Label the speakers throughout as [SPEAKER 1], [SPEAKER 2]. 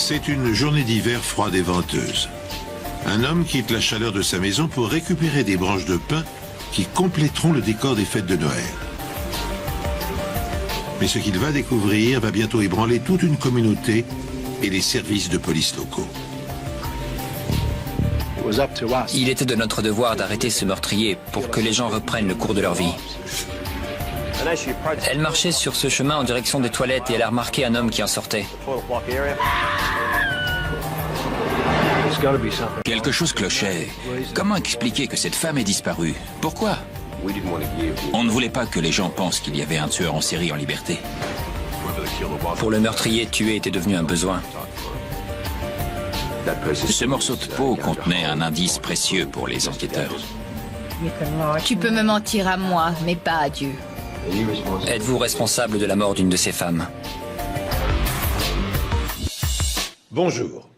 [SPEAKER 1] C'est une journée d'hiver froide et venteuse. Un homme quitte la chaleur de sa maison pour récupérer des branches de pin qui compléteront le décor des fêtes de Noël. Mais ce qu'il va découvrir va bientôt ébranler toute une communauté et les services de police locaux.
[SPEAKER 2] Il était de notre devoir d'arrêter ce meurtrier pour que les gens reprennent le cours de leur vie. Elle marchait sur ce chemin en direction des toilettes et elle a remarqué un homme qui en sortait.
[SPEAKER 3] Quelque chose clochait. Comment expliquer que cette femme est disparue? Pourquoi? On ne voulait pas que les gens pensent qu'il y avait un tueur en série en liberté.
[SPEAKER 2] Pour le meurtrier, tuer était devenu un besoin.
[SPEAKER 3] Ce morceau de peau contenait un indice précieux pour les enquêteurs.
[SPEAKER 4] Tu peux me mentir à moi, mais pas à Dieu.
[SPEAKER 2] Êtes-vous responsable de la mort d'une de ces femmes?
[SPEAKER 1] Bonjour.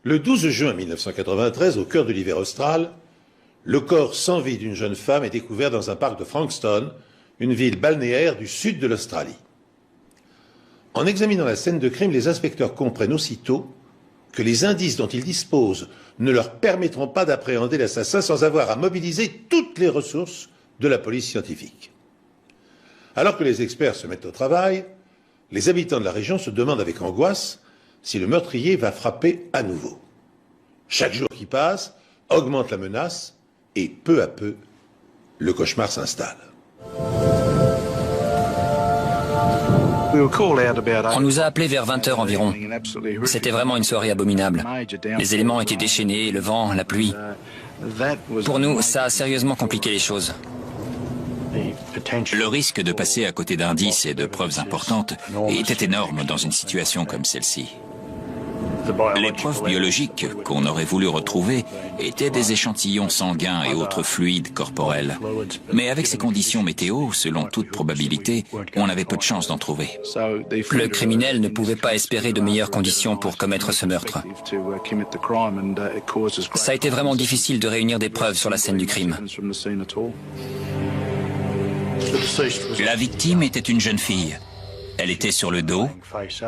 [SPEAKER 1] Le 12 juin 1993, au cœur de l'hiver austral, le corps sans vie d'une jeune femme est découvert dans un parc de Frankston, une ville balnéaire du sud de l'Australie. En examinant la scène de crime, les inspecteurs comprennent aussitôt que les indices dont ils disposent ne leur permettront pas d'appréhender l'assassin sans avoir à mobiliser toutes les ressources de la police scientifique. Alors que les experts se mettent au travail, les habitants de la région se demandent avec angoisse si le meurtrier va frapper à nouveau. Chaque jour qui passe augmente la menace et peu à peu, le cauchemar s'installe.
[SPEAKER 2] On nous a appelés vers 20 h environ. C'était vraiment une soirée abominable. Les éléments étaient déchaînés, le vent, la pluie. Pour nous, ça a sérieusement compliqué les choses.
[SPEAKER 3] Le risque de passer à côté d'indices et de preuves importantes était énorme dans une situation comme celle-ci. Les preuves biologiques qu'on aurait voulu retrouver étaient des échantillons sanguins et autres fluides corporels. Mais avec ces conditions météo, selon toute probabilité, on avait peu de chances d'en trouver.
[SPEAKER 2] Le criminel ne pouvait pas espérer de meilleures conditions pour commettre ce meurtre. Ça a été vraiment difficile de réunir des preuves sur la scène du crime.
[SPEAKER 3] La victime était une jeune fille. Elle était sur le dos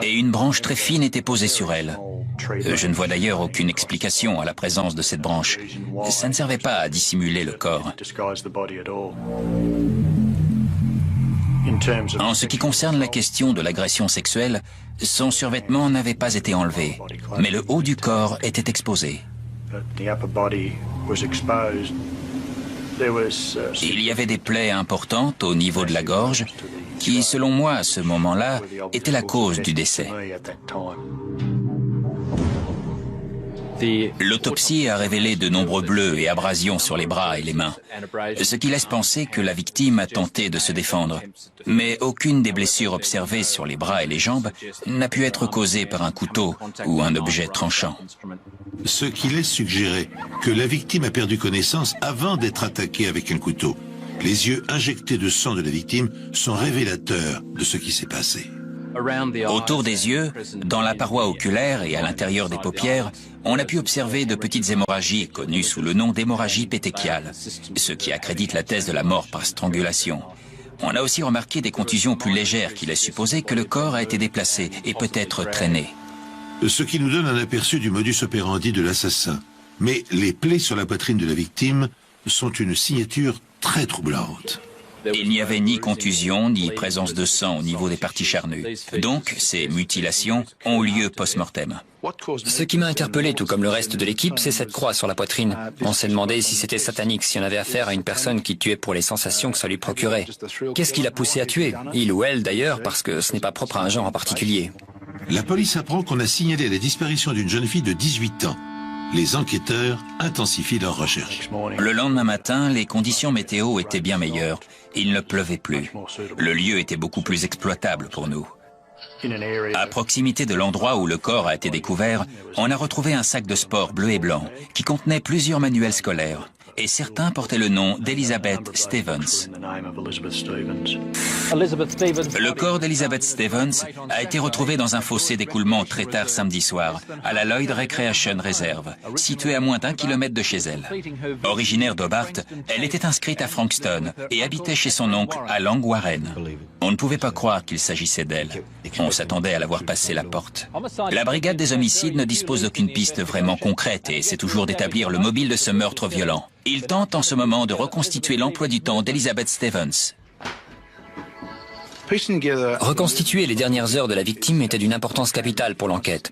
[SPEAKER 3] et une branche très fine était posée sur elle. Je ne vois d'ailleurs aucune explication à la présence de cette branche. Ça ne servait pas à dissimuler le corps. En ce qui concerne la question de l'agression sexuelle, son survêtement n'avait pas été enlevé, mais le haut du corps était exposé. Il y avait des plaies importantes au niveau de la gorge qui, selon moi, à ce moment-là, étaient la cause du décès. L'autopsie a révélé de nombreux bleus et abrasions sur les bras et les mains, ce qui laisse penser que la victime a tenté de se défendre. Mais aucune des blessures observées sur les bras et les jambes n'a pu être causée par un couteau ou un objet tranchant.
[SPEAKER 1] Ce qui laisse suggérer que la victime a perdu connaissance avant d'être attaquée avec un couteau. Les yeux injectés de sang de la victime sont révélateurs de ce qui s'est passé.
[SPEAKER 3] Autour des yeux, dans la paroi oculaire et à l'intérieur des paupières, on a pu observer de petites hémorragies connues sous le nom d'hémorragie pétéchiale, ce qui accrédite la thèse de la mort par strangulation. On a aussi remarqué des contusions plus légères qui laissent supposer que le corps a été déplacé et peut-être traîné.
[SPEAKER 1] Ce qui nous donne un aperçu du modus operandi de l'assassin. Mais les plaies sur la poitrine de la victime sont une signature très troublante.
[SPEAKER 3] Il n'y avait ni contusion, ni présence de sang au niveau des parties charnues. Donc, ces mutilations ont eu lieu post-mortem.
[SPEAKER 2] Ce qui m'a interpellé, tout comme le reste de l'équipe, c'est cette croix sur la poitrine. On s'est demandé si c'était satanique, si on avait affaire à une personne qui tuait pour les sensations que ça lui procurait. Qu'est-ce qui l'a poussé à tuer? Il ou elle, d'ailleurs, parce que ce n'est pas propre à un genre en particulier.
[SPEAKER 1] La police apprend qu'on a signalé la disparition d'une jeune fille de 18 ans. Les enquêteurs intensifient leurs recherches.
[SPEAKER 3] Le lendemain matin, les conditions météo étaient bien meilleures. Il ne pleuvait plus. Le lieu était beaucoup plus exploitable pour nous. À proximité de l'endroit où le corps a été découvert, on a retrouvé un sac de sport bleu et blanc qui contenait plusieurs manuels scolaires et certains portaient le nom d'Elizabeth Stevens. Le corps d'Elizabeth Stevens a été retrouvé dans un fossé d'écoulement très tard samedi soir, à la Lloyd Recreation Reserve, située à moins d'1 kilomètre de chez elle. Originaire d'Hobart, elle était inscrite à Frankston et habitait chez son oncle à Long Warren. On ne pouvait pas croire qu'il s'agissait d'elle. On s'attendait à la voir passer la porte. La brigade des homicides ne dispose d'aucune piste vraiment concrète et essaie toujours d'établir le mobile de ce meurtre violent. Il tente en ce moment de reconstituer l'emploi du temps d'Elizabeth Stevens.
[SPEAKER 2] Reconstituer les dernières heures de la victime était d'une importance capitale pour l'enquête.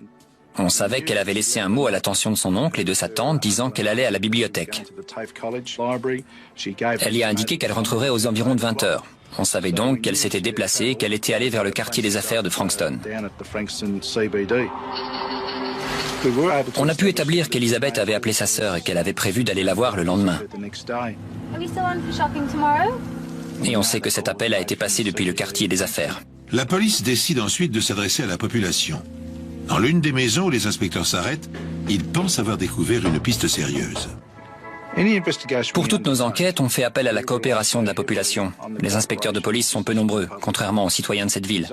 [SPEAKER 2] On savait qu'elle avait laissé un mot à l'attention de son oncle et de sa tante disant qu'elle allait à la bibliothèque. Elle y a indiqué qu'elle rentrerait aux environs de 20 heures. On savait donc qu'elle s'était déplacée et qu'elle était allée vers le quartier des affaires de Frankston. On a pu établir qu'Elizabeth avait appelé sa sœur et qu'elle avait prévu d'aller la voir le lendemain. Et on sait que cet appel a été passé depuis le quartier des affaires.
[SPEAKER 1] La police décide ensuite de s'adresser à la population. Dans l'une des maisons où les inspecteurs s'arrêtent, ils pensent avoir découvert une piste sérieuse.
[SPEAKER 2] Pour toutes nos enquêtes, on fait appel à la coopération de la population. Les inspecteurs de police sont peu nombreux, contrairement aux citoyens de cette ville.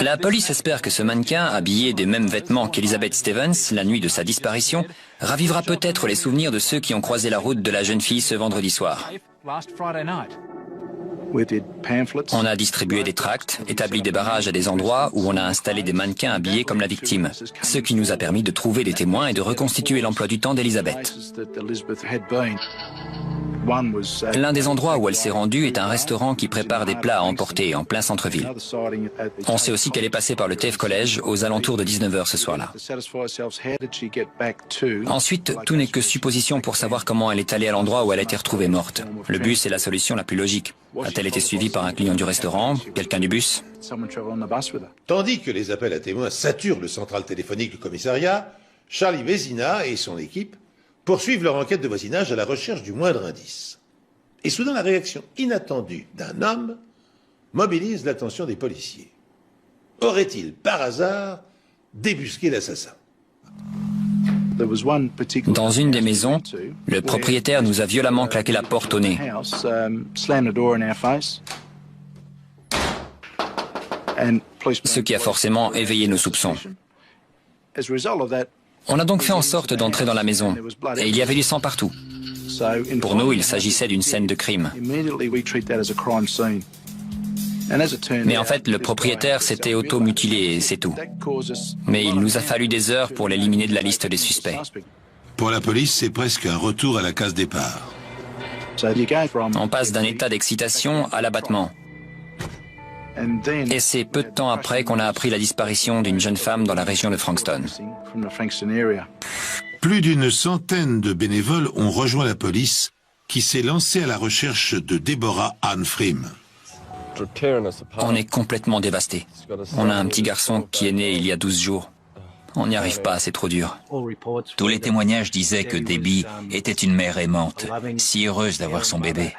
[SPEAKER 2] La police espère que ce mannequin, habillé des mêmes vêtements qu'Elizabeth Stevens, la nuit de sa disparition, ravivera peut-être les souvenirs de ceux qui ont croisé la route de la jeune fille ce vendredi soir. On a distribué des tracts, établi des barrages à des endroits où on a installé des mannequins habillés comme la victime, ce qui nous a permis de trouver des témoins et de reconstituer l'emploi du temps d'Elizabeth. L'un des endroits où elle s'est rendue est un restaurant qui prépare des plats à emporter en plein centre-ville. On sait aussi qu'elle est passée par le TAFE College aux alentours de 19 h ce soir-là. Ensuite, tout n'est que supposition pour savoir comment elle est allée à l'endroit où elle a été retrouvée morte. Le bus est la solution la plus logique. A-t-elle été suivie par un client du restaurant, quelqu'un du bus?
[SPEAKER 1] Tandis que les appels à témoins saturent le central téléphonique du commissariat, Charlie Vézina et son équipe poursuivent leur enquête de voisinage à la recherche du moindre indice. Et soudain, la réaction inattendue d'un homme mobilise l'attention des policiers. Aurait-il, par hasard, débusqué l'assassin?
[SPEAKER 2] Dans une des maisons, le propriétaire nous a violemment claqué la porte au nez. Ce qui a forcément éveillé nos soupçons. On a donc fait en sorte d'entrer dans la maison, et il y avait du sang partout. Pour nous, il s'agissait d'une scène de crime. Mais en fait, le propriétaire s'était auto-mutilé et c'est tout. Mais il nous a fallu des heures pour l'éliminer de la liste des suspects.
[SPEAKER 1] Pour la police, c'est presque un retour à la case départ.
[SPEAKER 2] On passe d'un état d'excitation à l'abattement. Et c'est peu de temps après qu'on a appris la disparition d'une jeune femme dans la région de Frankston.
[SPEAKER 1] Plus d'une centaine de bénévoles ont rejoint la police qui s'est lancée à la recherche de Deborah Ann Frim.
[SPEAKER 2] On est complètement dévastés. On a un petit garçon qui est né il y a 12 jours. On n'y arrive pas, c'est trop dur.
[SPEAKER 3] Tous les témoignages disaient que Debbie était une mère aimante, si heureuse d'avoir son bébé.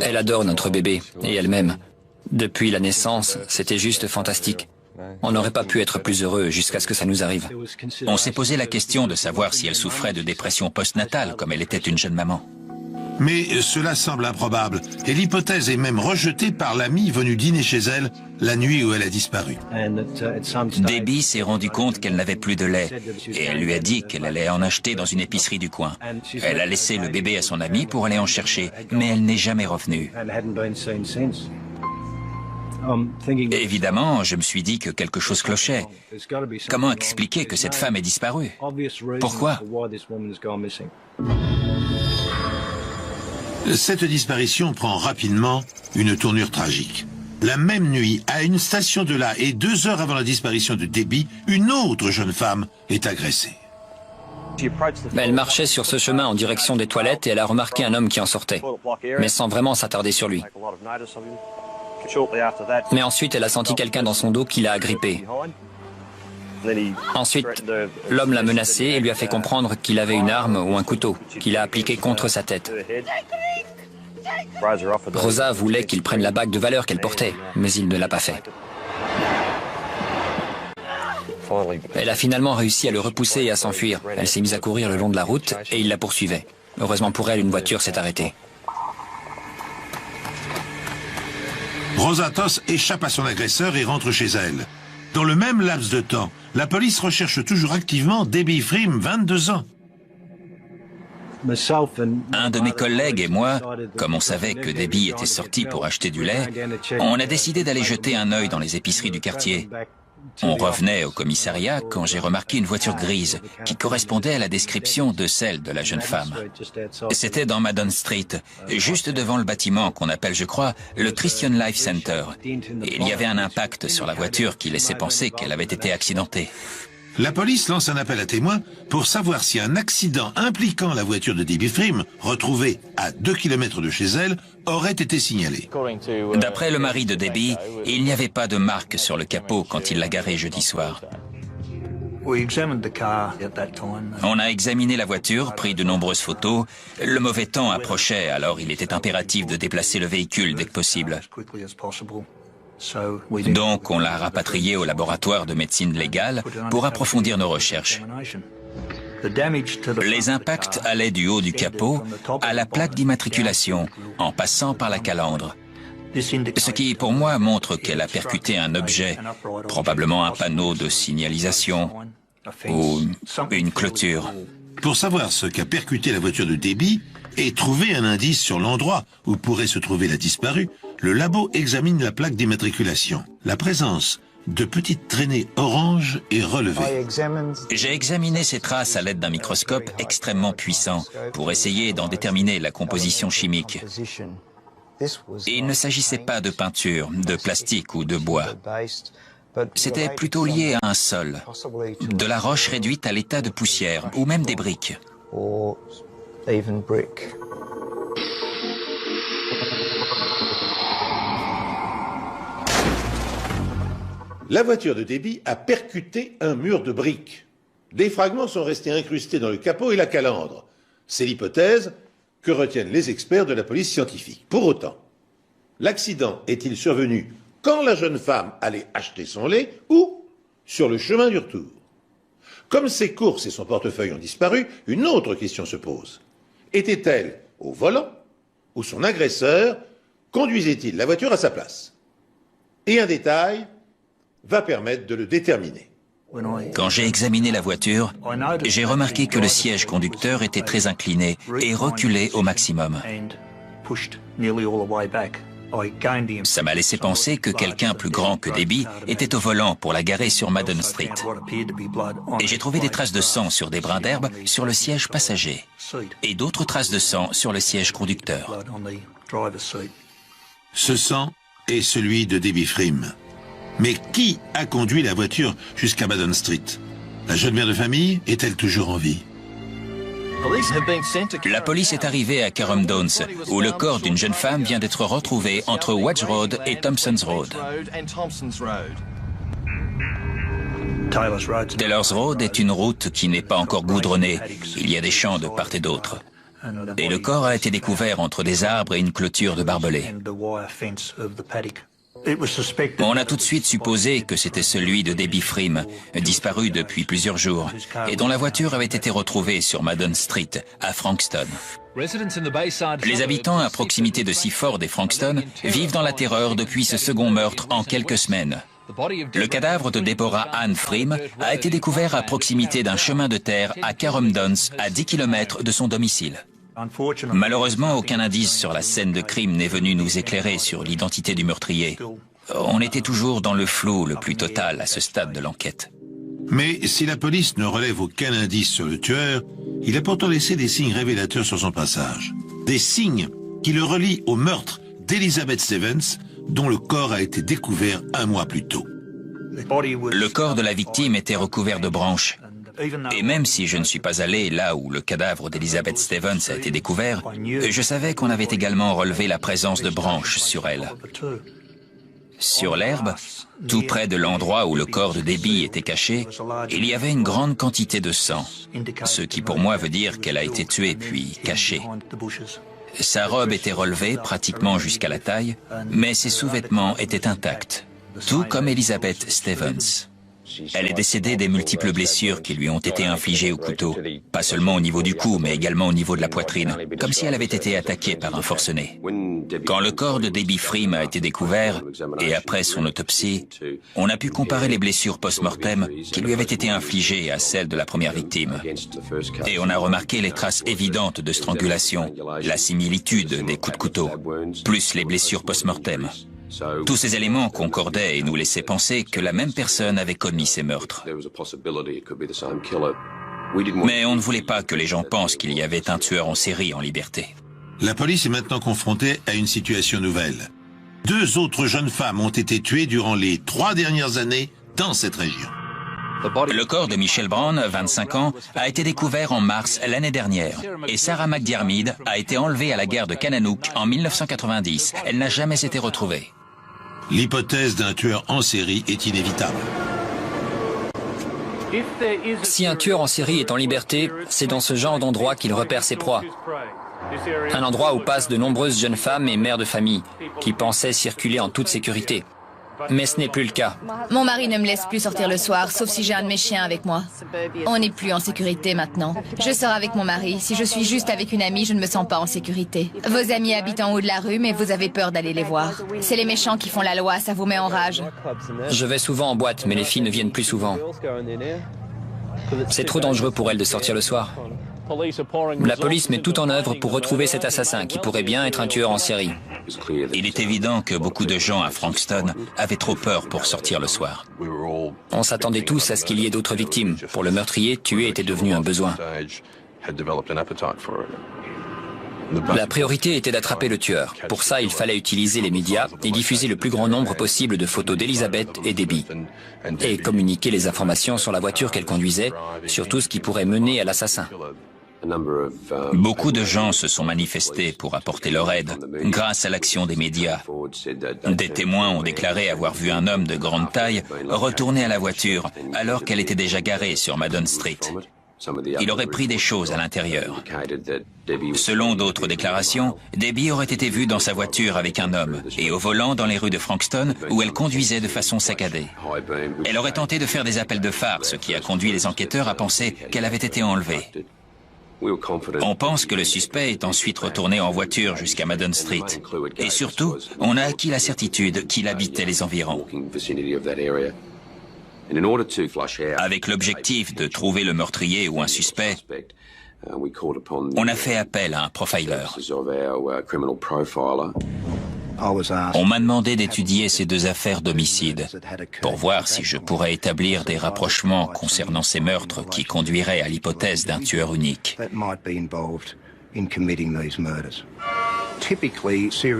[SPEAKER 2] Elle adore notre bébé, et elle-même. Depuis la naissance, c'était juste fantastique. On n'aurait pas pu être plus heureux jusqu'à ce que ça nous arrive.
[SPEAKER 3] On s'est posé la question de savoir si elle souffrait de dépression postnatale, comme elle était une jeune maman.
[SPEAKER 1] Mais cela semble improbable, et l'hypothèse est même rejetée par l'amie venue dîner chez elle la nuit où elle a disparu.
[SPEAKER 3] Debbie s'est rendu compte qu'elle n'avait plus de lait, et elle lui a dit qu'elle allait en acheter dans une épicerie du coin. Elle a laissé le bébé à son amie pour aller en chercher, mais elle n'est jamais revenue. Évidemment, je me suis dit que quelque chose clochait. Comment expliquer que cette femme est disparue? Pourquoi?
[SPEAKER 1] Cette disparition prend rapidement une tournure tragique. La même nuit, à une station de là et 2 heures avant la disparition de Debbie, une autre jeune femme est agressée.
[SPEAKER 2] Elle marchait sur ce chemin en direction des toilettes et elle a remarqué un homme qui en sortait, mais sans vraiment s'attarder sur lui. Mais ensuite, elle a senti quelqu'un dans son dos qui l'a agrippée. Ensuite, l'homme l'a menacée et lui a fait comprendre qu'il avait une arme ou un couteau, qu'il a appliqué contre sa tête. Rosa voulait qu'il prenne la bague de valeur qu'elle portait, mais il ne l'a pas fait. Elle a finalement réussi à le repousser et à s'enfuir. Elle s'est mise à courir le long de la route et il la poursuivait. Heureusement pour elle, une voiture s'est arrêtée.
[SPEAKER 1] Rosa Toss échappe à son agresseur et rentre chez elle. Dans le même laps de temps, la police recherche toujours activement Debbie Freem, 22 ans.
[SPEAKER 3] Un de mes collègues et moi, comme on savait que Debbie était sortie pour acheter du lait, on a décidé d'aller jeter un œil dans les épiceries du quartier. On revenait au commissariat quand j'ai remarqué une voiture grise qui correspondait à la description de celle de la jeune femme. C'était dans Madon Street, juste devant le bâtiment qu'on appelle, je crois, le Christian Life Center. Et il y avait un impact sur la voiture qui laissait penser qu'elle avait été accidentée.
[SPEAKER 1] La police lance un appel à témoins pour savoir si un accident impliquant la voiture de Debbie Freem, retrouvée à 2 km de chez elle, aurait été signalé.
[SPEAKER 3] D'après le mari de Debbie, il n'y avait pas de marque sur le capot quand il l'a garée jeudi soir. On a examiné la voiture, pris de nombreuses photos. Le mauvais temps approchait, alors il était impératif de déplacer le véhicule dès que possible. Donc on l'a rapatrié au laboratoire de médecine légale pour approfondir nos recherches. Les impacts allaient du haut du capot à la plaque d'immatriculation, en passant par la calandre. Ce qui, pour moi, montre qu'elle a percuté un objet, probablement un panneau de signalisation ou une clôture.
[SPEAKER 1] Pour savoir ce qu'a percuté la voiture de Debbie et trouver un indice sur l'endroit où pourrait se trouver la disparue, le labo examine la plaque d'immatriculation. La présence de petites traînées oranges est relevée.
[SPEAKER 3] J'ai examiné ces traces à l'aide d'un microscope extrêmement puissant pour essayer d'en déterminer la composition chimique. Et il ne s'agissait pas de peinture, de plastique ou de bois. C'était plutôt lié à un sol, de la roche réduite à l'état de poussière, ou même des briques.
[SPEAKER 1] La voiture de Debbie a percuté un mur de briques. Des fragments sont restés incrustés dans le capot et la calandre. C'est l'hypothèse que retiennent les experts de la police scientifique. Pour autant, l'accident est-il survenu quand la jeune femme allait acheter son lait ou sur le chemin du retour? Comme ses courses et son portefeuille ont disparu, une autre question se pose. Était-elle au volant ou son agresseur conduisait-il la voiture à sa place? Et un détail va permettre de le déterminer.
[SPEAKER 3] Quand j'ai examiné la voiture, j'ai remarqué que le siège conducteur était très incliné et reculé au maximum. Ça m'a laissé penser que quelqu'un plus grand que Debbie était au volant pour la garer sur Madon Street. Et j'ai trouvé des traces de sang sur des brins d'herbe sur le siège passager et d'autres traces de sang sur le siège conducteur.
[SPEAKER 1] Ce sang est celui de Debbie Freem. Mais qui a conduit la voiture jusqu'à Madon Street? La jeune mère de famille est-elle toujours en vie?
[SPEAKER 3] La police est arrivée à Carrum Downs, où le corps d'une jeune femme vient d'être retrouvé entre Wedge Road et Thompson's Road. Taylor's Road est une route qui n'est pas encore goudronnée. Il y a des champs de part et d'autre. Et le corps a été découvert entre des arbres et une clôture de barbelés. On a tout de suite supposé que c'était celui de Debbie Freem, disparu depuis plusieurs jours, et dont la voiture avait été retrouvée sur Madon Street, à Frankston. Les habitants à proximité de Seaford et Frankston vivent dans la terreur depuis ce second meurtre en quelques semaines. Le cadavre de Deborah Ann Freem a été découvert à proximité d'un chemin de terre à Carrum Downs, à 10 km de son domicile. Malheureusement, aucun indice sur la scène de crime n'est venu nous éclairer sur l'identité du meurtrier. On était toujours dans le flou le plus total à ce stade de l'enquête.
[SPEAKER 1] Mais si la police ne relève aucun indice sur le tueur, il a pourtant laissé des signes révélateurs sur son passage. Des signes qui le relient au meurtre d'Elizabeth Stevens, dont le corps a été découvert un mois plus tôt.
[SPEAKER 3] Le corps de la victime était recouvert de branches. Et même si je ne suis pas allé là où le cadavre d'Elizabeth Stevens a été découvert, je savais qu'on avait également relevé la présence de branches sur elle. Sur l'herbe, tout près de l'endroit où le corps de Debbie était caché, il y avait une grande quantité de sang, ce qui pour moi veut dire qu'elle a été tuée puis cachée. Sa robe était relevée pratiquement jusqu'à la taille, mais ses sous-vêtements étaient intacts, tout comme Elizabeth Stevens. Elle est décédée des multiples blessures qui lui ont été infligées au couteau, pas seulement au niveau du cou, mais également au niveau de la poitrine, comme si elle avait été attaquée par un forcené. Quand le corps de Debbie Freem a été découvert, et après son autopsie, on a pu comparer les blessures post-mortem qui lui avaient été infligées à celles de la première victime. Et on a remarqué les traces évidentes de strangulation, la similitude des coups de couteau, plus les blessures post-mortem. Tous ces éléments concordaient et nous laissaient penser que la même personne avait commis ces meurtres. Mais on ne voulait pas que les gens pensent qu'il y avait un tueur en série en liberté.
[SPEAKER 1] La police est maintenant confrontée à une situation nouvelle. 2 autres jeunes femmes ont été tuées durant les 3 dernières années dans cette région.
[SPEAKER 3] Le corps de Michelle Brown, 25 ans, a été découvert en mars l'année dernière et Sarah McDiarmid a été enlevée à la gare de Kananook en 1990. Elle n'a jamais été retrouvée.
[SPEAKER 1] L'hypothèse d'un tueur en série est inévitable.
[SPEAKER 2] Si un tueur en série est en liberté, c'est dans ce genre d'endroit qu'il repère ses proies. Un endroit où passent de nombreuses jeunes femmes et mères de famille qui pensaient circuler en toute sécurité. Mais ce n'est plus le cas.
[SPEAKER 4] Mon mari ne me laisse plus sortir le soir, sauf si j'ai un de mes chiens avec moi. On n'est plus en sécurité maintenant. Je sors avec mon mari. Si je suis juste avec une amie, je ne me sens pas en sécurité. Vos amis habitent en haut de la rue, mais vous avez peur d'aller les voir. C'est les méchants qui font la loi, ça vous met en rage.
[SPEAKER 2] Je vais souvent en boîte, mais les filles ne viennent plus souvent. C'est trop dangereux pour elles de sortir le soir. La police met tout en œuvre pour retrouver cet assassin qui pourrait bien être un tueur en série.
[SPEAKER 3] Il est évident que beaucoup de gens à Frankston avaient trop peur pour sortir le soir.
[SPEAKER 2] On s'attendait tous à ce qu'il y ait d'autres victimes. Pour le meurtrier, tuer était devenu un besoin. La priorité était d'attraper le tueur. Pour ça, il fallait utiliser les médias et diffuser le plus grand nombre possible de photos d'Elizabeth et Debbie. Et communiquer les informations sur la voiture qu'elle conduisait, sur tout ce qui pourrait mener à l'assassin.
[SPEAKER 3] Beaucoup de gens se sont manifestés pour apporter leur aide, grâce à l'action des médias. Des témoins ont déclaré avoir vu un homme de grande taille retourner à la voiture alors qu'elle était déjà garée sur Madden Street. Il aurait pris des choses à l'intérieur. Selon d'autres déclarations, Debbie aurait été vue dans sa voiture avec un homme et au volant dans les rues de Frankston où elle conduisait de façon saccadée. Elle aurait tenté de faire des appels de phare, ce qui a conduit les enquêteurs à penser qu'elle avait été enlevée. On pense que le suspect est ensuite retourné en voiture jusqu'à Madden Street. Et surtout, on a acquis la certitude qu'il habitait les environs. Avec l'objectif de trouver le meurtrier ou un suspect, on a fait appel à un profiler. On m'a demandé d'étudier ces 2 affaires d'homicide pour voir si je pourrais établir des rapprochements concernant ces meurtres qui conduiraient à l'hypothèse d'un tueur unique.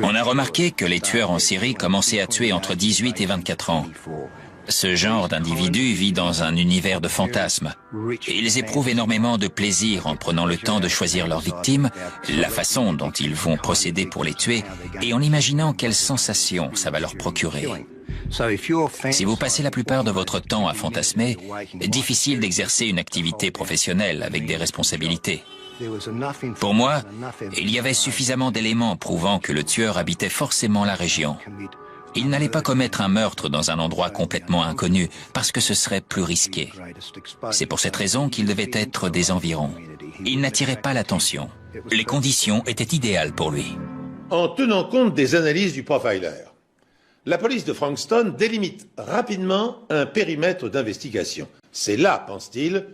[SPEAKER 3] On a remarqué que les tueurs en série commençaient à tuer entre 18 et 24 ans. Ce genre d'individu vit dans un univers de fantasmes. Ils éprouvent énormément de plaisir en prenant le temps de choisir leurs victimes, la façon dont ils vont procéder pour les tuer et en imaginant quelles sensations ça va leur procurer. Si vous passez la plupart de votre temps à fantasmer, difficile d'exercer une activité professionnelle avec des responsabilités. Pour moi, il y avait suffisamment d'éléments prouvant que le tueur habitait forcément la région. Il n'allait pas commettre un meurtre dans un endroit complètement inconnu, parce que ce serait plus risqué. C'est pour cette raison qu'il devait être des environs. Il n'attirait pas l'attention. Les conditions étaient idéales pour lui.
[SPEAKER 1] En tenant compte des analyses du profiler, la police de Frankston délimite rapidement un périmètre d'investigation. C'est là, pense-t-il,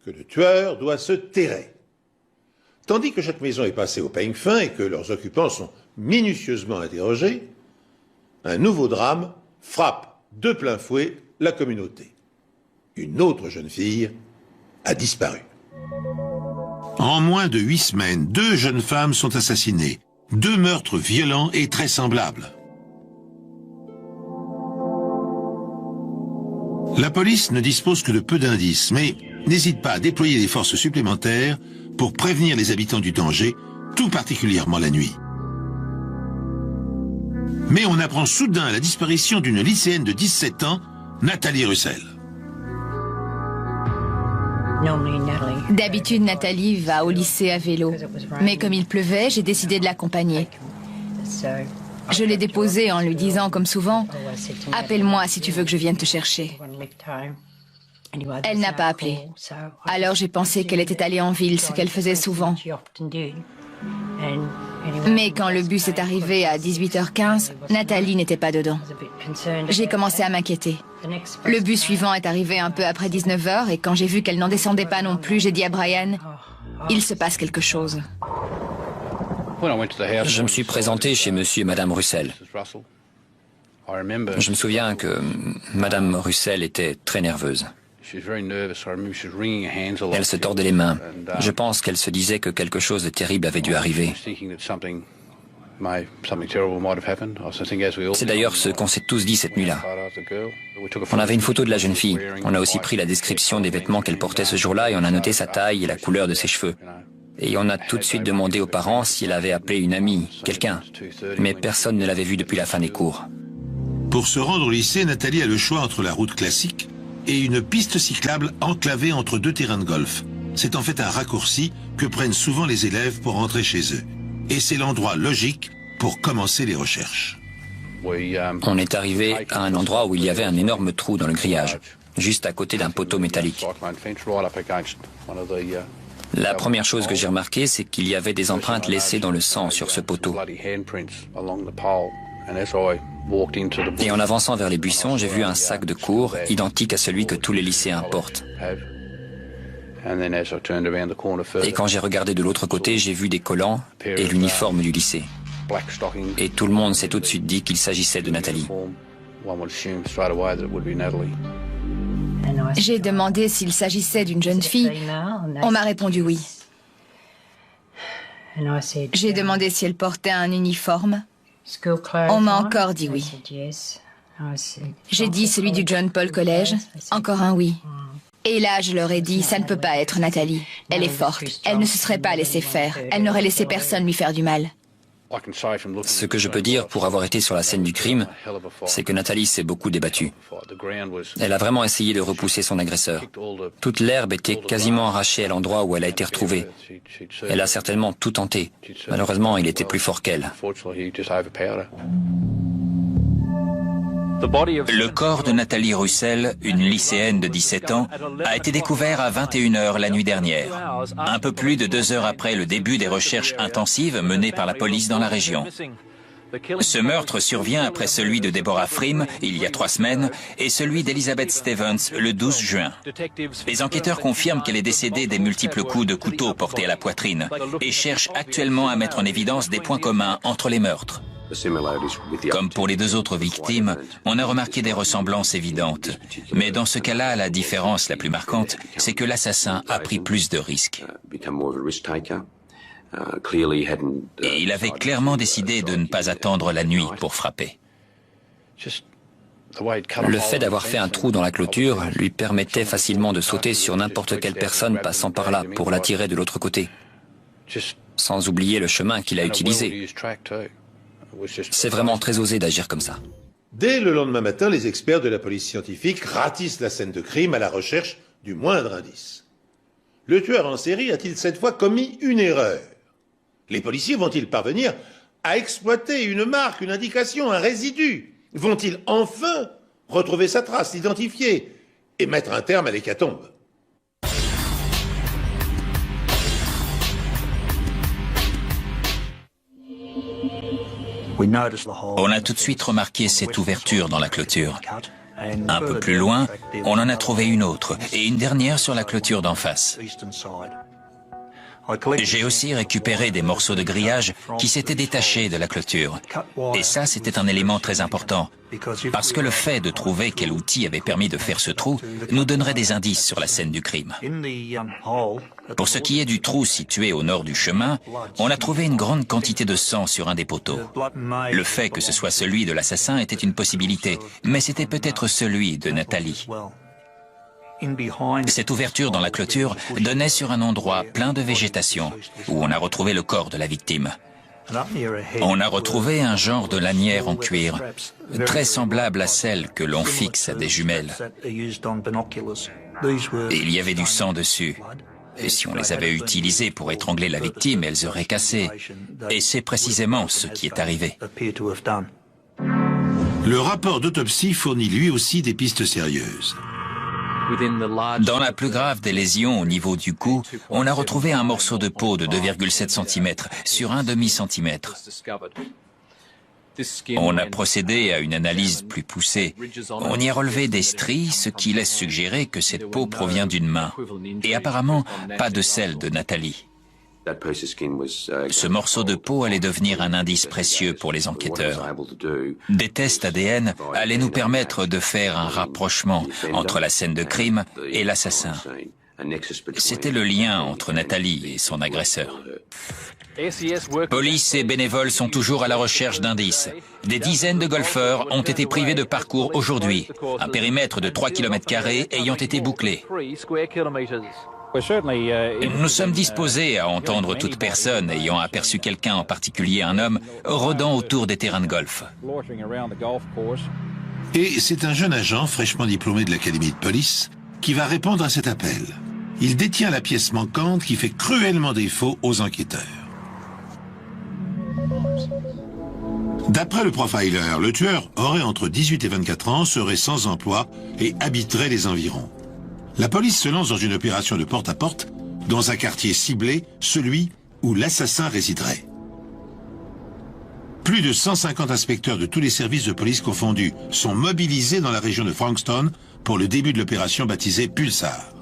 [SPEAKER 1] que le tueur doit se terrer. Tandis que chaque maison est passée au peigne fin et que leurs occupants sont minutieusement interrogés, un nouveau drame frappe de plein fouet la communauté. Une autre jeune fille a disparu. En moins de 8 semaines, 2 jeunes femmes sont assassinées. 2 meurtres violents et très semblables. La police ne dispose que de peu d'indices, mais n'hésite pas à déployer des forces supplémentaires pour prévenir les habitants du danger, tout particulièrement la nuit. Mais on apprend soudain la disparition d'une lycéenne de 17 ans, Nathalie Russell.
[SPEAKER 4] D'habitude, Nathalie va au lycée à vélo. Mais comme il pleuvait, j'ai décidé de l'accompagner. Je l'ai déposée en lui disant, comme souvent, « Appelle-moi si tu veux que je vienne te chercher ». Elle n'a pas appelé. Alors j'ai pensé qu'elle était allée en ville, ce qu'elle faisait souvent. Mais quand le bus est arrivé à 18h15, Nathalie n'était pas dedans. J'ai commencé à m'inquiéter. Le bus suivant est arrivé un peu après 19h et quand j'ai vu qu'elle n'en descendait pas non plus, j'ai dit à Brian, il se passe quelque chose.
[SPEAKER 2] Je me suis présenté chez monsieur et madame Russell. Je me souviens que madame Russell était très nerveuse. Elle se tordait les mains. Je pense qu'elle se disait que quelque chose de terrible avait dû arriver. C'est d'ailleurs ce qu'on s'est tous dit cette nuit-là. On avait une photo de la jeune fille. On a aussi pris la description des vêtements qu'elle portait ce jour-là et on a noté sa taille et la couleur de ses cheveux. Et on a tout de suite demandé aux parents si elle avait appelé une amie, quelqu'un. Mais personne ne l'avait vue depuis la fin des cours.
[SPEAKER 1] Pour se rendre au lycée, Nathalie a le choix entre la route classique et une piste cyclable enclavée entre deux terrains de golf. C'est en fait un raccourci que prennent souvent les élèves pour rentrer chez eux. Et c'est l'endroit logique pour commencer les recherches.
[SPEAKER 2] On est arrivé à un endroit où il y avait un énorme trou dans le grillage, juste à côté d'un poteau métallique. La première chose que j'ai remarqué, c'est qu'il y avait des empreintes laissées dans le sang sur ce poteau. Et en avançant vers les buissons, j'ai vu un sac de cours identique à celui que tous les lycéens portent. Et quand j'ai regardé de l'autre côté, j'ai vu des collants et l'uniforme du lycée. Et tout le monde s'est tout de suite dit qu'il s'agissait de Nathalie.
[SPEAKER 4] J'ai demandé s'il s'agissait d'une jeune fille. On m'a répondu oui. J'ai demandé si elle portait un uniforme. On m'a encore dit oui. J'ai dit celui du John Paul College. Encore un oui. Et là, je leur ai dit, ça ne peut pas être Nathalie. Elle est forte. Elle ne se serait pas laissée faire. Elle n'aurait laissé personne lui faire du mal.
[SPEAKER 2] Ce que je peux dire pour avoir été sur la scène du crime, c'est que Nathalie s'est beaucoup débattue. Elle a vraiment essayé de repousser son agresseur. Toute l'herbe était quasiment arrachée à l'endroit où elle a été retrouvée. Elle a certainement tout tenté. Malheureusement, il était plus fort qu'elle.
[SPEAKER 3] Le corps de Nathalie Russell, une lycéenne de 17 ans, a été découvert à 21h la nuit dernière, un peu plus de 2 heures après le début des recherches intensives menées par la police dans la région. Ce meurtre survient après celui de Deborah Frim, il y a 3 semaines, et celui d'Elizabeth Stevens, le 12 juin. Les enquêteurs confirment qu'elle est décédée des multiples coups de couteau portés à la poitrine et cherchent actuellement à mettre en évidence des points communs entre les meurtres. Comme pour les 2 autres victimes, on a remarqué des ressemblances évidentes. Mais dans ce cas-là, la différence la plus marquante, c'est que l'assassin a pris plus de risques. Et il avait clairement décidé de ne pas attendre la nuit pour frapper.
[SPEAKER 2] Le fait d'avoir fait un trou dans la clôture lui permettait facilement de sauter sur n'importe quelle personne passant par là pour l'attirer de l'autre côté, sans oublier le chemin qu'il a utilisé. C'est vraiment très osé d'agir comme ça.
[SPEAKER 1] Dès le lendemain matin, les experts de la police scientifique ratissent la scène de crime à la recherche du moindre indice. Le tueur en série a-t-il cette fois commis une erreur? Les policiers vont-ils parvenir à exploiter une marque, une indication, un résidu? Vont-ils enfin retrouver sa trace, l'identifier et mettre un terme à l'hécatombe?
[SPEAKER 3] On a tout de suite remarqué cette ouverture dans la clôture. Un peu plus loin, on en a trouvé une autre, et une dernière sur la clôture d'en face. J'ai aussi récupéré des morceaux de grillage qui s'étaient détachés de la clôture. Et ça, c'était un élément très important, parce que le fait de trouver quel outil avait permis de faire ce trou nous donnerait des indices sur la scène du crime. Pour ce qui est du trou situé au nord du chemin, on a trouvé une grande quantité de sang sur un des poteaux. Le fait que ce soit celui de l'assassin était une possibilité, mais c'était peut-être celui de Nathalie. Cette ouverture dans la clôture donnait sur un endroit plein de végétation, où on a retrouvé le corps de la victime. On a retrouvé un genre de lanière en cuir, très semblable à celle que l'on fixe à des jumelles. Et il y avait du sang dessus. Et si on les avait utilisées pour étrangler la victime, elles auraient cassé. Et c'est précisément ce qui est arrivé.
[SPEAKER 1] Le rapport d'autopsie fournit lui aussi des pistes sérieuses.
[SPEAKER 3] Dans la plus grave des lésions au niveau du cou, on a retrouvé un morceau de peau de 2,7 cm sur un demi-centimètre. On a procédé à une analyse plus poussée. On y a relevé des stries, ce qui laisse suggérer que cette peau provient d'une main. Et apparemment, pas de celle de Nathalie. Ce morceau de peau allait devenir un indice précieux pour les enquêteurs. Des tests ADN allaient nous permettre de faire un rapprochement entre la scène de crime et l'assassin. C'était le lien entre Nathalie et son agresseur. Police et bénévoles sont toujours à la recherche d'indices. Des dizaines de golfeurs ont été privés de parcours aujourd'hui, un périmètre de 3 km² ayant été bouclé. Nous sommes disposés à entendre toute personne ayant aperçu quelqu'un, en particulier un homme, rôdant autour des terrains de golf.
[SPEAKER 1] Et c'est un jeune agent fraîchement diplômé de l'académie de police qui va répondre à cet appel. Il détient la pièce manquante qui fait cruellement défaut aux enquêteurs. D'après le profiler, le tueur aurait entre 18 et 24 ans, serait sans emploi et habiterait les environs. La police se lance dans une opération de porte-à-porte dans un quartier ciblé, celui où l'assassin résiderait. Plus de 150 inspecteurs de tous les services de police confondus sont mobilisés dans la région de Frankston pour le début de l'opération baptisée Pulsar.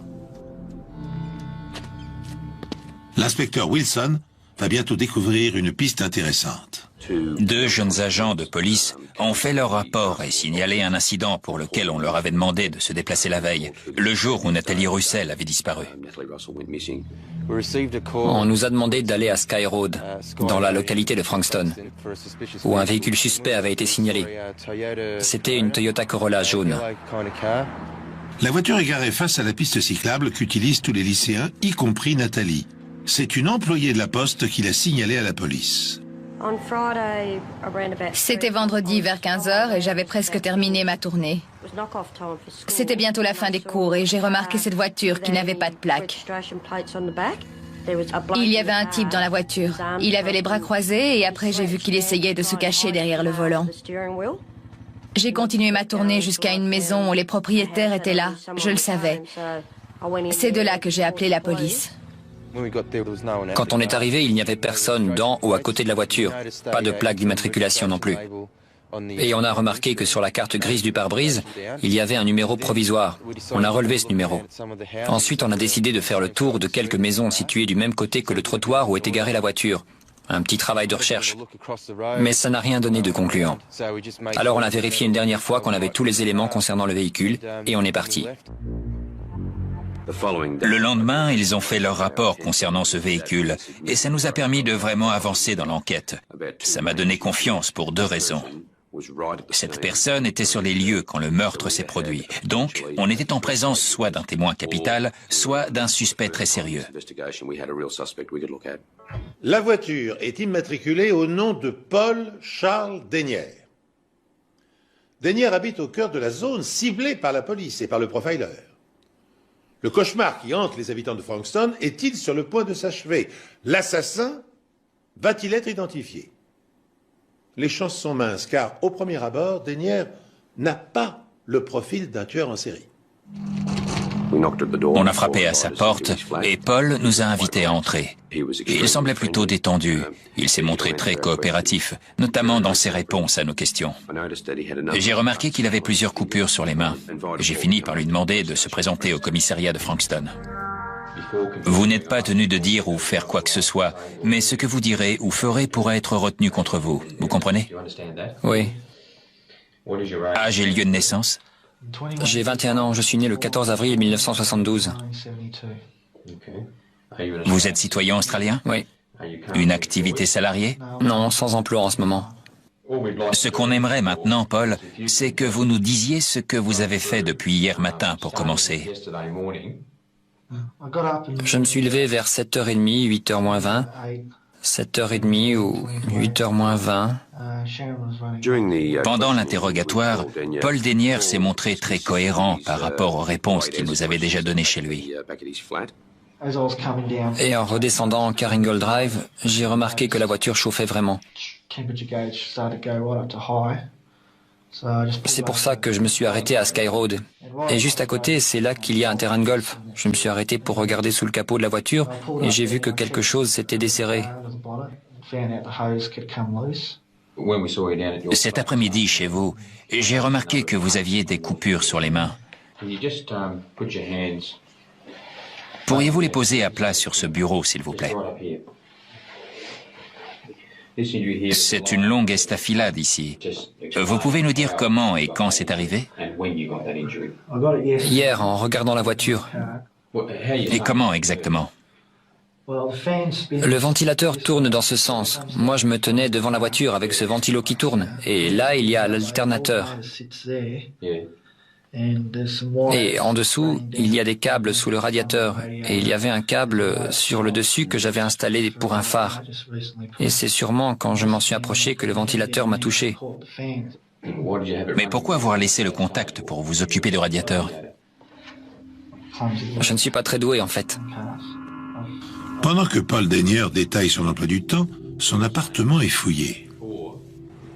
[SPEAKER 1] L'inspecteur Wilson va bientôt découvrir une piste intéressante.
[SPEAKER 3] 2 jeunes agents de police ont fait leur rapport et signalé un incident pour lequel on leur avait demandé de se déplacer la veille, le jour où Nathalie Russell avait disparu.
[SPEAKER 2] On nous a demandé d'aller à Sky Road, dans la localité de Frankston, où un véhicule suspect avait été signalé. C'était une Toyota Corolla jaune.
[SPEAKER 1] La voiture est garée face à la piste cyclable qu'utilisent tous les lycéens, y compris Nathalie. C'est une employée de la poste qui l'a signalée à la police.
[SPEAKER 4] C'était vendredi vers 15h et j'avais presque terminé ma tournée. C'était bientôt la fin des cours et j'ai remarqué cette voiture qui n'avait pas de plaque. Il y avait un type dans la voiture. Il avait les bras croisés et après j'ai vu qu'il essayait de se cacher derrière le volant. J'ai continué ma tournée jusqu'à une maison où les propriétaires étaient là. Je le savais. C'est de là que j'ai appelé la police.
[SPEAKER 2] Quand on est arrivé, il n'y avait personne dans ou à côté de la voiture. Pas de plaque d'immatriculation non plus. Et on a remarqué que sur la carte grise du pare-brise, il y avait un numéro provisoire. On a relevé ce numéro. Ensuite, on a décidé de faire le tour de quelques maisons situées du même côté que le trottoir où était garée la voiture. Un petit travail de recherche. Mais ça n'a rien donné de concluant. Alors on a vérifié une dernière fois qu'on avait tous les éléments concernant le véhicule et on est parti.
[SPEAKER 3] Le lendemain, ils ont fait leur rapport concernant ce véhicule et ça nous a permis de vraiment avancer dans l'enquête. Ça m'a donné confiance pour 2 raisons. Cette personne était sur les lieux quand le meurtre s'est produit. Donc, on était en présence soit d'un témoin capital, soit d'un suspect très sérieux.
[SPEAKER 1] La voiture est immatriculée au nom de Paul Charles Denyer. Denyer habite au cœur de la zone ciblée par la police et par le profiler. Le cauchemar qui hante les habitants de Frankston est-il sur le point de s'achever? L'assassin va-t-il être identifié? Les chances sont minces, car au premier abord, Denyer n'a pas le profil d'un tueur en série.
[SPEAKER 3] On a frappé à sa porte et Paul nous a invités à entrer. Il semblait plutôt détendu. Il s'est montré très coopératif, notamment dans ses réponses à nos questions. J'ai remarqué qu'il avait plusieurs coupures sur les mains. J'ai fini par lui demander de se présenter au commissariat de Frankston. Vous n'êtes pas tenu de dire ou faire quoi que ce soit, mais ce que vous direz ou ferez pourra être retenu contre vous. Vous comprenez?
[SPEAKER 2] Oui.
[SPEAKER 3] Âge et lieu de naissance?
[SPEAKER 2] J'ai 21 ans, je suis né le 14 avril 1972.
[SPEAKER 3] Vous êtes citoyen australien?
[SPEAKER 2] Oui.
[SPEAKER 3] Une activité salariée?
[SPEAKER 2] Non, sans emploi en ce moment.
[SPEAKER 3] Ce qu'on aimerait maintenant, Paul, c'est que vous nous disiez ce que vous avez fait depuis hier matin pour commencer.
[SPEAKER 2] Je me suis levé vers 7h30, 8h moins 20. 7h30 ou 8h moins 20.
[SPEAKER 3] Pendant l'interrogatoire, Paul Denyer s'est montré très cohérent par rapport aux réponses qu'il nous avait déjà données chez lui.
[SPEAKER 2] Et en redescendant Carringle Drive, j'ai remarqué que la voiture chauffait vraiment. C'est pour ça que je me suis arrêté à Sky Road. Et juste à côté, c'est là qu'il y a un terrain de golf. Je me suis arrêté pour regarder sous le capot de la voiture et j'ai vu que quelque chose s'était desserré.
[SPEAKER 3] Cet après-midi, chez vous, j'ai remarqué que vous aviez des coupures sur les mains. Pourriez-vous les poser à plat sur ce bureau, s'il vous plaît? C'est une longue estafilade ici. Vous pouvez nous dire comment et quand c'est arrivé?
[SPEAKER 2] Hier, en regardant la voiture.
[SPEAKER 3] Et comment exactement?
[SPEAKER 2] Le ventilateur tourne dans ce sens. Moi, je me tenais devant la voiture avec ce ventilo qui tourne. Et là, il y a l'alternateur. Et en dessous, il y a des câbles sous le radiateur. Et il y avait un câble sur le dessus que j'avais installé pour un phare. Et c'est sûrement quand je m'en suis approché que le ventilateur m'a touché.
[SPEAKER 3] Mais pourquoi avoir laissé le contact pour vous occuper du radiateur?
[SPEAKER 2] Je ne suis pas très doué, en fait.
[SPEAKER 1] Pendant que Paul Denyer détaille son emploi du temps, son appartement est fouillé.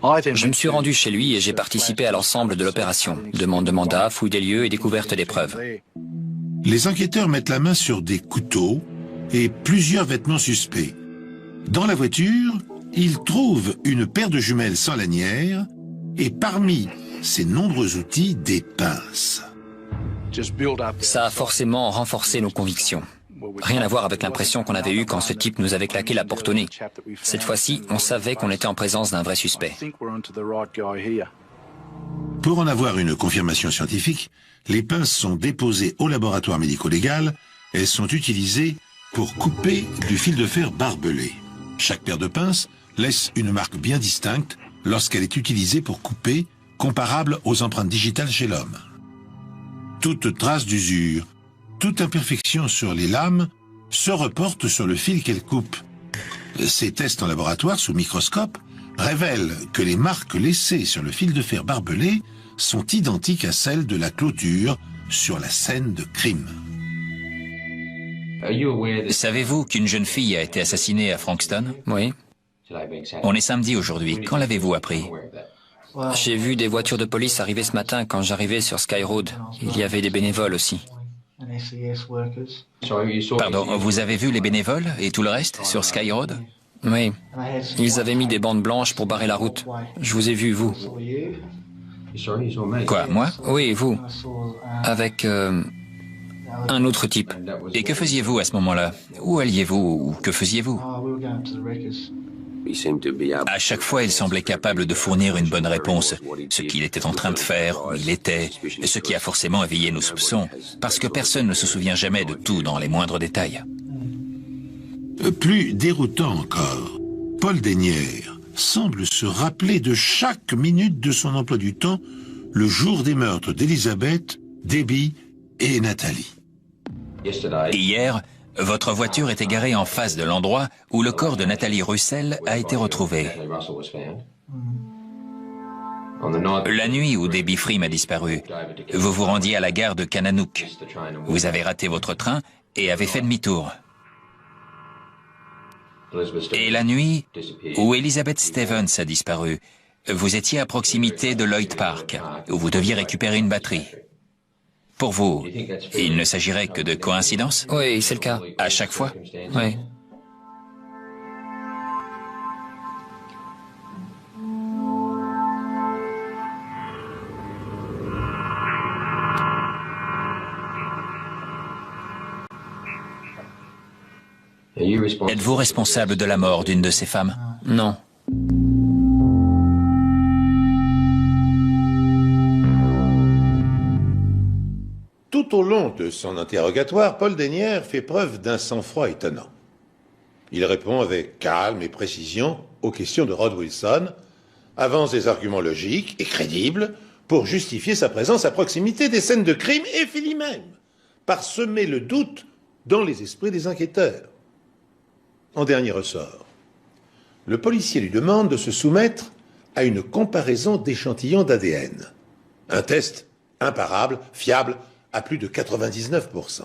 [SPEAKER 2] Je me suis rendu chez lui et j'ai participé à l'ensemble de l'opération. Demande de mandat, fouille des lieux et découverte des preuves.
[SPEAKER 1] Les enquêteurs mettent la main sur des couteaux et plusieurs vêtements suspects. Dans la voiture, ils trouvent une paire de jumelles sans lanière et parmi ces nombreux outils, des pinces.
[SPEAKER 2] Ça a forcément renforcé nos convictions. Rien à voir avec l'impression qu'on avait eue quand ce type nous avait claqué la porte au nez. Cette fois-ci, on savait qu'on était en présence d'un vrai suspect.
[SPEAKER 1] Pour en avoir une confirmation scientifique, les pinces sont déposées au laboratoire médico-légal. Elles sont utilisées pour couper du fil de fer barbelé. Chaque paire de pinces laisse une marque bien distincte lorsqu'elle est utilisée pour couper, comparable aux empreintes digitales chez l'homme. Toute trace d'usure, toute imperfection sur les lames se reporte sur le fil qu'elle coupe. Ces tests en laboratoire sous microscope révèlent que les marques laissées sur le fil de fer barbelé sont identiques à celles de la clôture sur la scène de crime.
[SPEAKER 3] Savez-vous qu'une jeune fille a été assassinée à Frankston?
[SPEAKER 2] Oui.
[SPEAKER 3] On est samedi aujourd'hui. Quand l'avez-vous appris?
[SPEAKER 2] J'ai vu des voitures de police arriver ce matin quand j'arrivais sur Sky Road. Il y avait des bénévoles aussi.
[SPEAKER 3] Pardon, vous avez vu les bénévoles et tout le reste sur Sky Road?
[SPEAKER 2] Oui. Ils avaient mis des bandes blanches pour barrer la route. Je vous ai vu, vous.
[SPEAKER 3] Quoi, moi?
[SPEAKER 2] Oui, vous. Avec un autre type.
[SPEAKER 3] Et que faisiez-vous à ce moment-là? Où alliez-vous ou que faisiez-vous? À chaque fois, il semblait capable de fournir une bonne réponse. Ce qu'il était en train de faire, où il était, ce qui a forcément éveillé nos soupçons, parce que personne ne se souvient jamais de tout dans les moindres détails.
[SPEAKER 1] Plus déroutant encore, Paul Denyer semble se rappeler de chaque minute de son emploi du temps le jour des meurtres d'Elizabeth, Debbie et Nathalie.
[SPEAKER 3] Hier, votre voiture était garée en face de l'endroit où le corps de Nathalie Russell a été retrouvé. La nuit où Debbie Freem a disparu, vous vous rendiez à la gare de Kananook. Vous avez raté votre train et avez fait demi-tour. Et la nuit où Elizabeth Stevens a disparu, vous étiez à proximité de Lloyd Park, où vous deviez récupérer une batterie. Pour vous, il ne s'agirait que de coïncidence?
[SPEAKER 2] Oui, c'est le cas.
[SPEAKER 3] À chaque fois?
[SPEAKER 2] Oui.
[SPEAKER 3] Êtes-vous responsable de la mort d'une de ces femmes?
[SPEAKER 2] Non.
[SPEAKER 1] Tout au long de son interrogatoire, Paul Denyer fait preuve d'un sang-froid étonnant. Il répond avec calme et précision aux questions de Rod Wilson, avance des arguments logiques et crédibles pour justifier sa présence à proximité des scènes de crime et finit même par semer le doute dans les esprits des enquêteurs. En dernier ressort, le policier lui demande de se soumettre à une comparaison d'échantillons d'ADN. Un test imparable, fiable, à plus de 99%.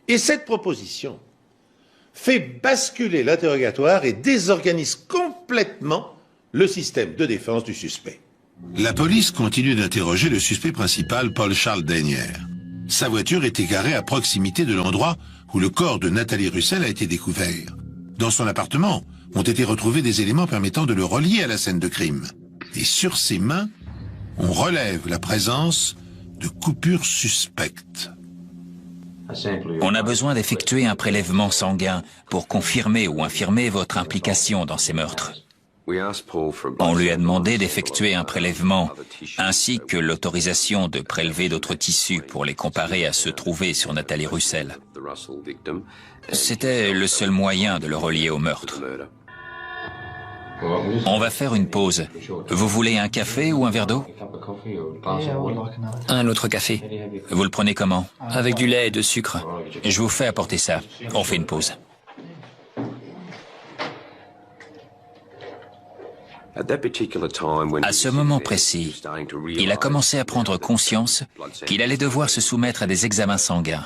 [SPEAKER 1] Et cette proposition fait basculer l'interrogatoire et désorganise complètement le système de défense du suspect. La police continue d'interroger le suspect principal, Paul Charles Denyer. Sa voiture était garée à proximité de l'endroit où le corps de Nathalie Russell a été découvert. Dans son appartement ont été retrouvés des éléments permettant de le relier à la scène de crime. Et sur ses mains, on relève la présence de coupures suspectes.
[SPEAKER 3] On a besoin d'effectuer un prélèvement sanguin pour confirmer ou infirmer votre implication dans ces meurtres. On lui a demandé d'effectuer un prélèvement ainsi que l'autorisation de prélever d'autres tissus pour les comparer à ceux trouvés sur Nathalie Russell. C'était le seul moyen de le relier au meurtre. On va faire une pause. Vous voulez un café ou un verre d'eau?
[SPEAKER 2] Un autre café.
[SPEAKER 3] Vous le prenez comment?
[SPEAKER 2] Avec du lait et de sucre.
[SPEAKER 3] Je vous fais apporter ça. On fait une pause. À ce moment précis, il a commencé à prendre conscience qu'il allait devoir se soumettre à des examens sanguins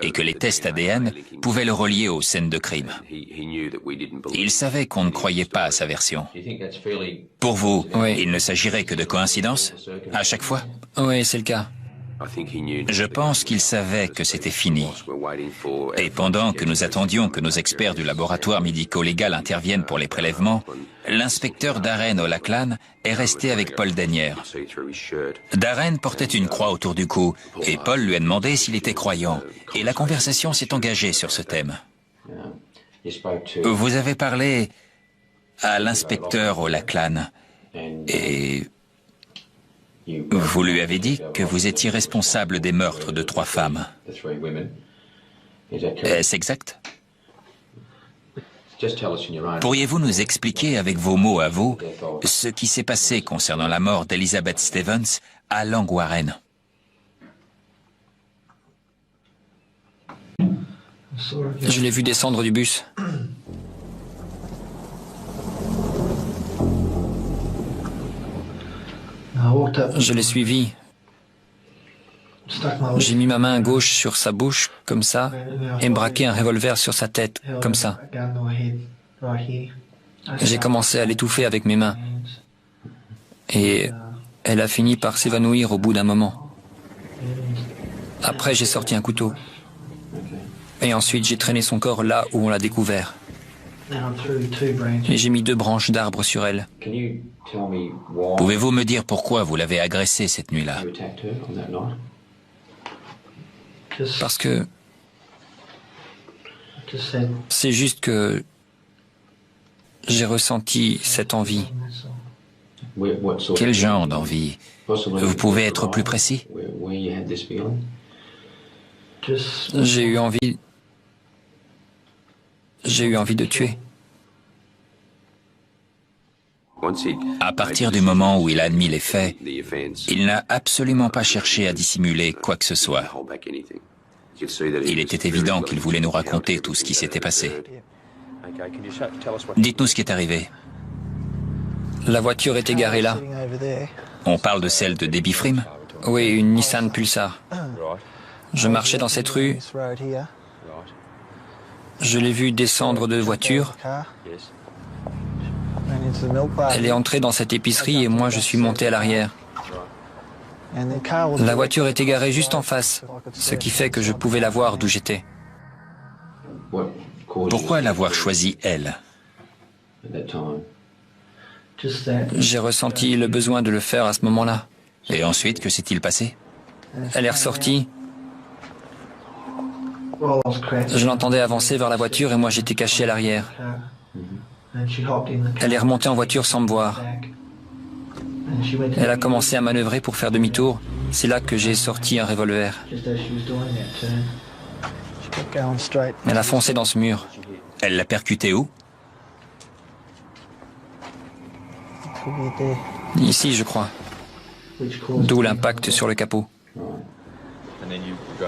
[SPEAKER 3] et que les tests ADN pouvaient le relier aux scènes de crime. Il savait qu'on ne croyait pas à sa version. Pour vous,
[SPEAKER 2] Oui.
[SPEAKER 3] il ne s'agirait que de coïncidence à chaque fois?
[SPEAKER 2] Oui, c'est le cas.
[SPEAKER 3] Je pense qu'il savait que c'était fini. Et pendant que nous attendions que nos experts du laboratoire médico-légal interviennent pour les prélèvements, l'inspecteur Darren O'Lachlan est resté avec Paul Denyer. Darren portait une croix autour du cou et Paul lui a demandé s'il était croyant. Et la conversation s'est engagée sur ce thème. Vous avez parlé à l'inspecteur O'Lachlan et vous lui avez dit que vous étiez responsable des meurtres de 3 femmes. Est-ce exact? Pourriez-vous nous expliquer avec vos mots à vous ce qui s'est passé concernant la mort d'Elizabeth Stevens à Langwarren?
[SPEAKER 2] Je l'ai vu descendre du bus. Je l'ai suivi. J'ai mis ma main gauche sur sa bouche, comme ça, et braqué un revolver sur sa tête, comme ça. J'ai commencé à l'étouffer avec mes mains. Et elle a fini par s'évanouir au bout d'un moment. Après, j'ai sorti un couteau. Et ensuite, j'ai traîné son corps là où on l'a découvert. Et j'ai mis 2 branches d'arbres sur elle.
[SPEAKER 3] Pouvez-vous me dire pourquoi vous l'avez agressée cette nuit-là?
[SPEAKER 2] Parce que c'est juste que j'ai ressenti cette envie.
[SPEAKER 3] Quel genre d'envie? Vous pouvez être plus précis?
[SPEAKER 2] J'ai eu envie de tuer.
[SPEAKER 3] À partir du moment où il a admis les faits, il n'a absolument pas cherché à dissimuler quoi que ce soit. Il était évident qu'il voulait nous raconter tout ce qui s'était passé. Dites-nous ce qui est arrivé.
[SPEAKER 2] La voiture était garée là.
[SPEAKER 3] On parle de celle de Debbie Frim?
[SPEAKER 2] Oui, une Nissan Pulsar. Je marchais dans cette rue. Je l'ai vue descendre de voiture. Elle est entrée dans cette épicerie et moi je suis monté à l'arrière. La voiture était garée juste en face, ce qui fait que je pouvais la voir d'où j'étais.
[SPEAKER 3] Pourquoi l'avoir choisie, elle?
[SPEAKER 2] J'ai ressenti le besoin de le faire à ce moment-là.
[SPEAKER 3] Et ensuite, que s'est-il passé?
[SPEAKER 2] Elle est ressortie. Je l'entendais avancer vers la voiture et moi j'étais caché à l'arrière. Elle est remontée en voiture sans me voir. Elle a commencé à manœuvrer pour faire demi-tour. C'est là que j'ai sorti un revolver. Elle a foncé dans ce mur.
[SPEAKER 3] Elle l'a percuté où?
[SPEAKER 2] Ici, je crois. D'où l'impact sur le capot.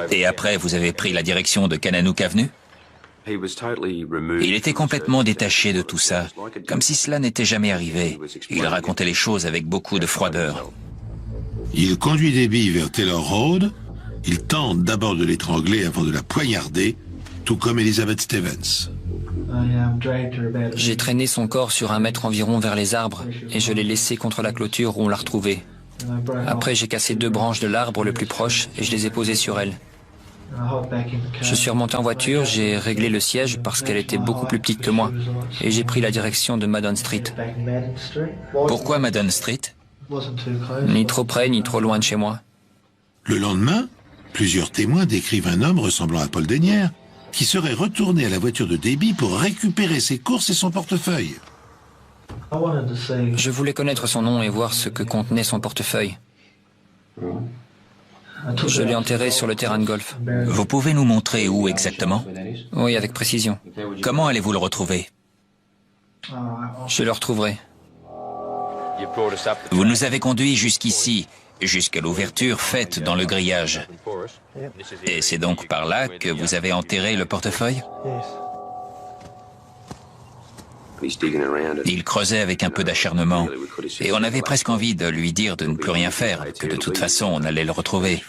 [SPEAKER 3] Et après, vous avez pris la direction de Kananook Avenue? Il était complètement détaché de tout ça, comme si cela n'était jamais arrivé. Il racontait les choses avec beaucoup de froideur.
[SPEAKER 1] Il conduit Debbie vers Taylor Road. Il tente d'abord de l'étrangler avant de la poignarder, tout comme Elizabeth Stevens.
[SPEAKER 2] J'ai traîné son corps sur 1 mètre environ vers les arbres et je l'ai laissé contre la clôture où on l'a retrouvé. Après, j'ai cassé 2 branches de l'arbre le plus proche et je les ai posées sur elle. Je suis remonté en voiture, j'ai réglé le siège parce qu'elle était beaucoup plus petite que moi et j'ai pris la direction de Madden Street.
[SPEAKER 3] Pourquoi Madden Street?
[SPEAKER 2] Ni trop près ni trop loin de chez moi.
[SPEAKER 1] Le lendemain, plusieurs témoins décrivent un homme ressemblant à Paul Dennière qui serait retourné à la voiture de Debbie pour récupérer ses courses et son portefeuille.
[SPEAKER 2] Je voulais connaître son nom et voir ce que contenait son portefeuille. Je l'ai enterré sur le terrain de golf.
[SPEAKER 3] Vous pouvez nous montrer où exactement?
[SPEAKER 2] Oui, avec précision.
[SPEAKER 3] Comment allez-vous le retrouver?
[SPEAKER 2] Je le retrouverai.
[SPEAKER 3] Vous nous avez conduits jusqu'ici, jusqu'à l'ouverture faite dans le grillage. Et c'est donc par là que vous avez enterré le portefeuille? Il creusait avec un peu d'acharnement, et on avait presque envie de lui dire de ne plus rien faire, que de toute façon on allait le retrouver.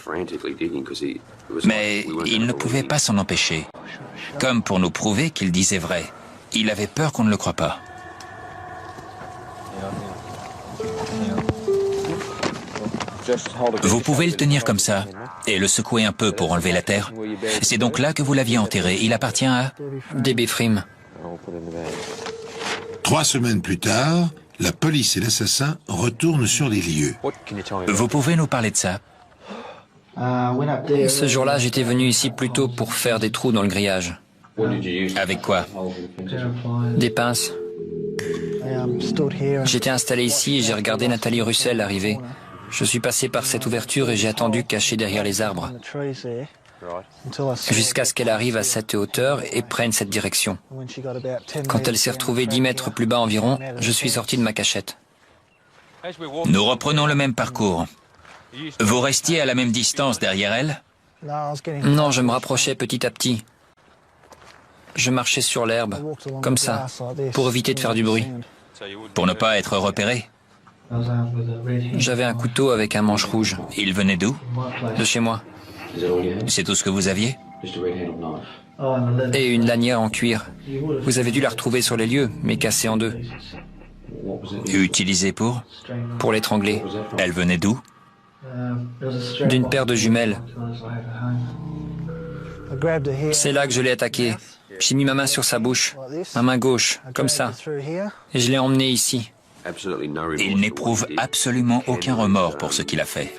[SPEAKER 3] Mais il ne pouvait pas s'en empêcher. Comme pour nous prouver qu'il disait vrai, il avait peur qu'on ne le croie pas. Vous pouvez le tenir comme ça, et le secouer un peu pour enlever la terre. C'est donc là que vous l'aviez enterré. Il appartient à...
[SPEAKER 2] Debbie Frim.
[SPEAKER 1] 3 semaines plus tard, la police et l'assassin retournent sur les lieux.
[SPEAKER 3] Vous pouvez nous parler de ça?
[SPEAKER 2] Ce jour-là, j'étais venu ici plutôt pour faire des trous dans le grillage.
[SPEAKER 3] Avec quoi?
[SPEAKER 2] Des pinces. J'étais installé ici et j'ai regardé Nathalie Russell arriver. Je suis passé par cette ouverture et j'ai attendu caché derrière les arbres. Jusqu'à ce qu'elle arrive à cette hauteur et prenne cette direction. Quand elle s'est retrouvée 10 mètres plus bas environ, je suis sorti de ma cachette.
[SPEAKER 3] Nous reprenons le même parcours. Vous restiez à la même distance derrière elle?
[SPEAKER 2] Non, je me rapprochais petit à petit. Je marchais sur l'herbe, comme ça, pour éviter de faire du bruit.
[SPEAKER 3] Pour ne pas être repéré?
[SPEAKER 2] J'avais un couteau avec un manche rouge.
[SPEAKER 3] Il venait d'où?
[SPEAKER 2] De chez moi.
[SPEAKER 3] C'est tout ce que vous aviez?
[SPEAKER 2] Et une lanière en cuir. Vous avez dû la retrouver sur les lieux, mais cassée en 2.
[SPEAKER 3] Utilisée pour?
[SPEAKER 2] Pour l'étrangler.
[SPEAKER 3] Elle venait d'où?
[SPEAKER 2] D'une paire de jumelles. C'est là que je l'ai attaqué. J'ai mis ma main sur sa bouche, ma main gauche, comme ça. Et je l'ai emmené ici.
[SPEAKER 3] Il n'éprouve absolument aucun remords pour ce qu'il a fait.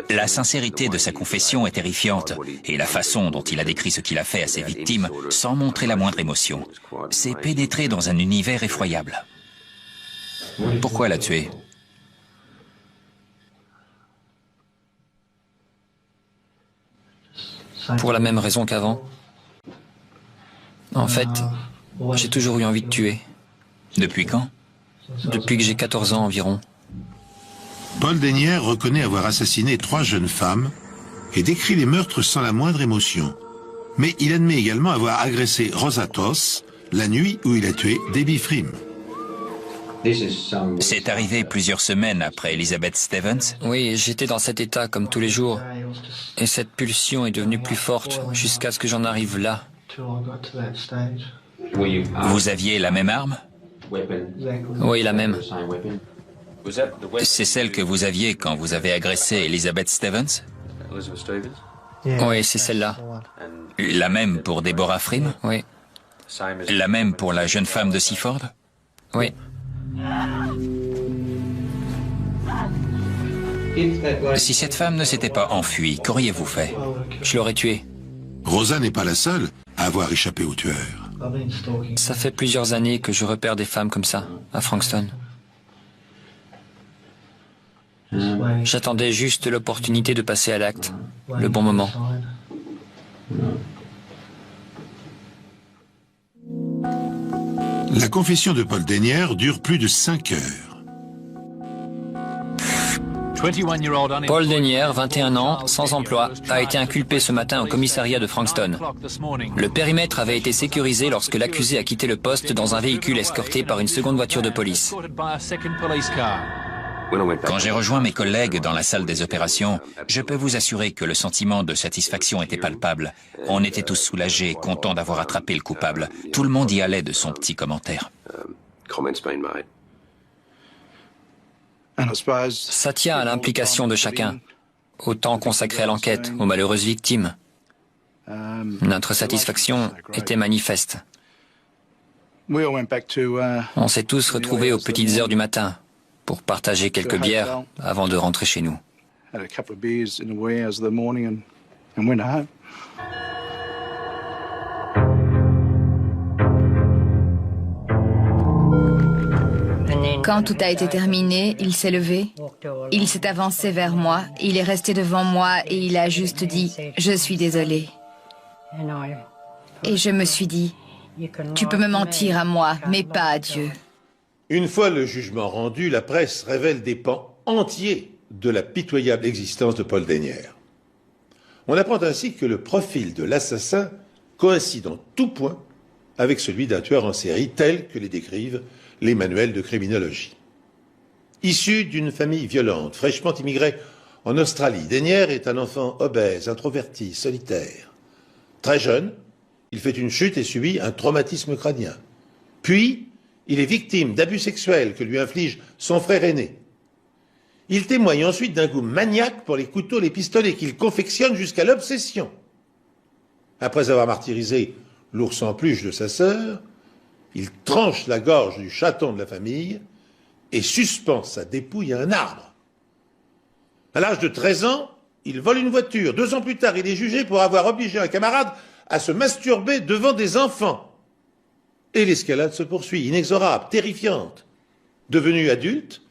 [SPEAKER 3] La sincérité de sa confession est terrifiante, et la façon dont il a décrit ce qu'il a fait à ses victimes, sans montrer la moindre émotion, c'est pénétrer dans un univers effroyable. Pourquoi l'a tué?
[SPEAKER 2] Pour la même raison qu'avant. En fait, j'ai toujours eu envie de tuer.
[SPEAKER 3] Depuis quand?
[SPEAKER 2] Depuis que j'ai 14 ans environ.
[SPEAKER 1] Paul Dennière reconnaît avoir assassiné 3 jeunes femmes et décrit les meurtres sans la moindre émotion. Mais il admet également avoir agressé Rosa Toss la nuit où il a tué Debbie Frim.
[SPEAKER 3] C'est arrivé plusieurs semaines après Elizabeth Stevens?
[SPEAKER 2] Oui, j'étais dans cet état comme tous les jours. Et cette pulsion est devenue plus forte jusqu'à ce que j'en arrive là.
[SPEAKER 3] Vous aviez la même arme?
[SPEAKER 2] Oui, la même.
[SPEAKER 3] C'est celle que vous aviez quand vous avez agressé Elizabeth Stevens?
[SPEAKER 2] Oui, c'est celle-là.
[SPEAKER 3] La même pour Deborah Frim?
[SPEAKER 2] Oui.
[SPEAKER 3] La même pour la jeune femme de Seaford?
[SPEAKER 2] Oui.
[SPEAKER 3] Si cette femme ne s'était pas enfuie, qu'auriez-vous fait?
[SPEAKER 2] Je l'aurais tuée.
[SPEAKER 1] Rosa n'est pas la seule à avoir échappé au tueur.
[SPEAKER 2] Ça fait plusieurs années que je repère des femmes comme ça, à Frankston. J'attendais juste l'opportunité de passer à l'acte, le bon moment.
[SPEAKER 1] La confession de Paul Dennière dure plus de 5 heures.
[SPEAKER 2] Paul Dennière, 21 ans, sans emploi, a été inculpé ce matin au commissariat de Frankston. Le périmètre avait été sécurisé lorsque l'accusé a quitté le poste dans un véhicule escorté par une seconde voiture de police.
[SPEAKER 3] Quand j'ai rejoint mes collègues dans la salle des opérations, je peux vous assurer que le sentiment de satisfaction était palpable. On était tous soulagés, contents d'avoir attrapé le coupable. Tout le monde y allait de son petit commentaire.
[SPEAKER 2] Ça tient à l'implication de chacun, au temps consacré à l'enquête, aux malheureuses victimes. Notre satisfaction était manifeste. On s'est tous retrouvés aux petites heures du matin pour partager quelques bières avant de rentrer chez nous.
[SPEAKER 4] Quand tout a été terminé, il s'est levé, il s'est avancé vers moi, il est resté devant moi et il a juste dit « Je suis désolé ». Et je me suis dit « Tu peux me mentir à moi, mais pas à Dieu ».
[SPEAKER 1] Une fois le jugement rendu, la presse révèle des pans entiers de la pitoyable existence de Paul Dennière. On apprend ainsi que le profil de l'assassin coïncide en tout point avec celui d'un tueur en série tel que les décrivent les manuels de criminologie. Issu d'une famille violente, fraîchement immigrée en Australie, Dennière est un enfant obèse, introverti, solitaire. Très jeune, il fait une chute et subit un traumatisme crânien. Puis, il est victime d'abus sexuels que lui inflige son frère aîné. Il témoigne ensuite d'un goût maniaque pour les couteaux, les pistolets qu'il confectionne jusqu'à l'obsession. Après avoir martyrisé l'ours en peluche de sa sœur, il tranche la gorge du chaton de la famille et suspend sa dépouille à un arbre. À l'âge de 13 ans, il vole une voiture. 2 ans plus tard, il est jugé pour avoir obligé un camarade à se masturber devant des enfants. Et l'escalade se poursuit, inexorable, terrifiante. Devenu adulte,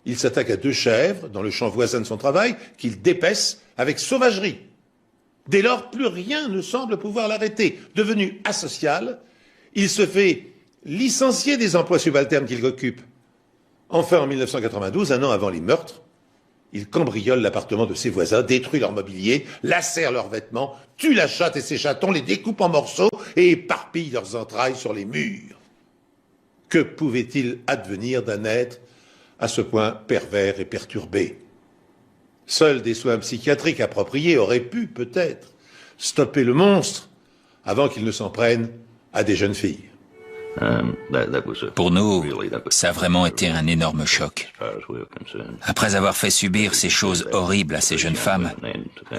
[SPEAKER 1] il s'attaque à 2 chèvres dans le champ voisin de son travail qu'il dépèce avec sauvagerie. Dès lors, plus rien ne semble pouvoir l'arrêter. Devenu asocial, il se fait licencier des emplois subalternes qu'il occupe. Enfin, en 1992, un an avant les meurtres, il cambriole l'appartement de ses voisins, détruit leur mobilier, lacère leurs vêtements, tue la chatte et ses chatons, les découpe en morceaux et éparpille leurs entrailles sur les murs. Que pouvait-il advenir d'un être à ce point pervers et perturbé? Seuls des soins psychiatriques appropriés auraient pu, peut-être, stopper le monstre avant qu'il ne s'en prenne à des jeunes filles.
[SPEAKER 3] Pour nous, ça a vraiment été un énorme choc. Après avoir fait subir ces choses horribles à ces jeunes femmes,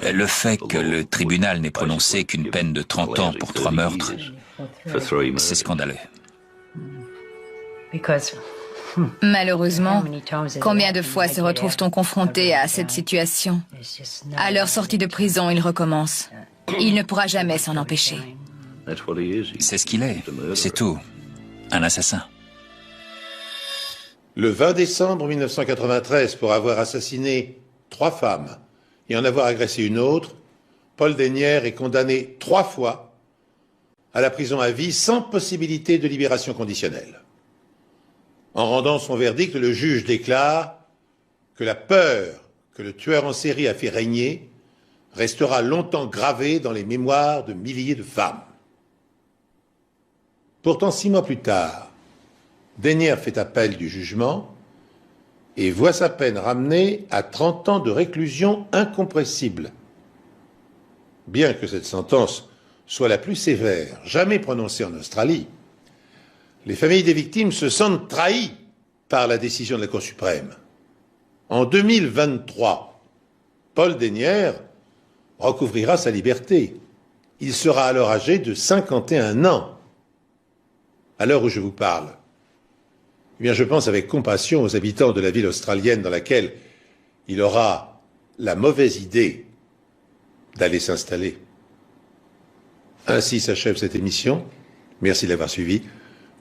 [SPEAKER 3] le fait que le tribunal n'ait prononcé qu'une peine de 30 ans pour 3 meurtres, c'est scandaleux.
[SPEAKER 4] Malheureusement, combien de fois se retrouve-t-on confronté à cette situation? À leur sortie de prison, il recommence. Il ne pourra jamais s'en empêcher.
[SPEAKER 3] C'est ce qu'il est, c'est tout. Un assassin.
[SPEAKER 1] Le 20 décembre 1993, pour avoir assassiné 3 femmes et en avoir agressé une autre, Paul Dennière est condamné 3 fois à la prison à vie sans possibilité de libération conditionnelle. En rendant son verdict, le juge déclare que la peur que le tueur en série a fait régner restera longtemps gravée dans les mémoires de milliers de femmes. Pourtant, 6 mois plus tard, Dennière fait appel du jugement et voit sa peine ramenée à 30 ans de réclusion incompressible. Bien que cette sentence soit la plus sévère jamais prononcée en Australie, les familles des victimes se sentent trahies par la décision de la Cour suprême. En 2023, Paul Dennière recouvrira sa liberté. Il sera alors âgé de 51 ans. À l'heure où je vous parle, eh bien, je pense avec compassion aux habitants de la ville australienne dans laquelle il aura la mauvaise idée d'aller s'installer. Ainsi s'achève cette émission. Merci de l'avoir suivie.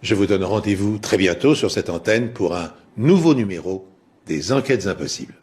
[SPEAKER 1] Je vous donne rendez-vous très bientôt sur cette antenne pour un nouveau numéro des Enquêtes Impossibles.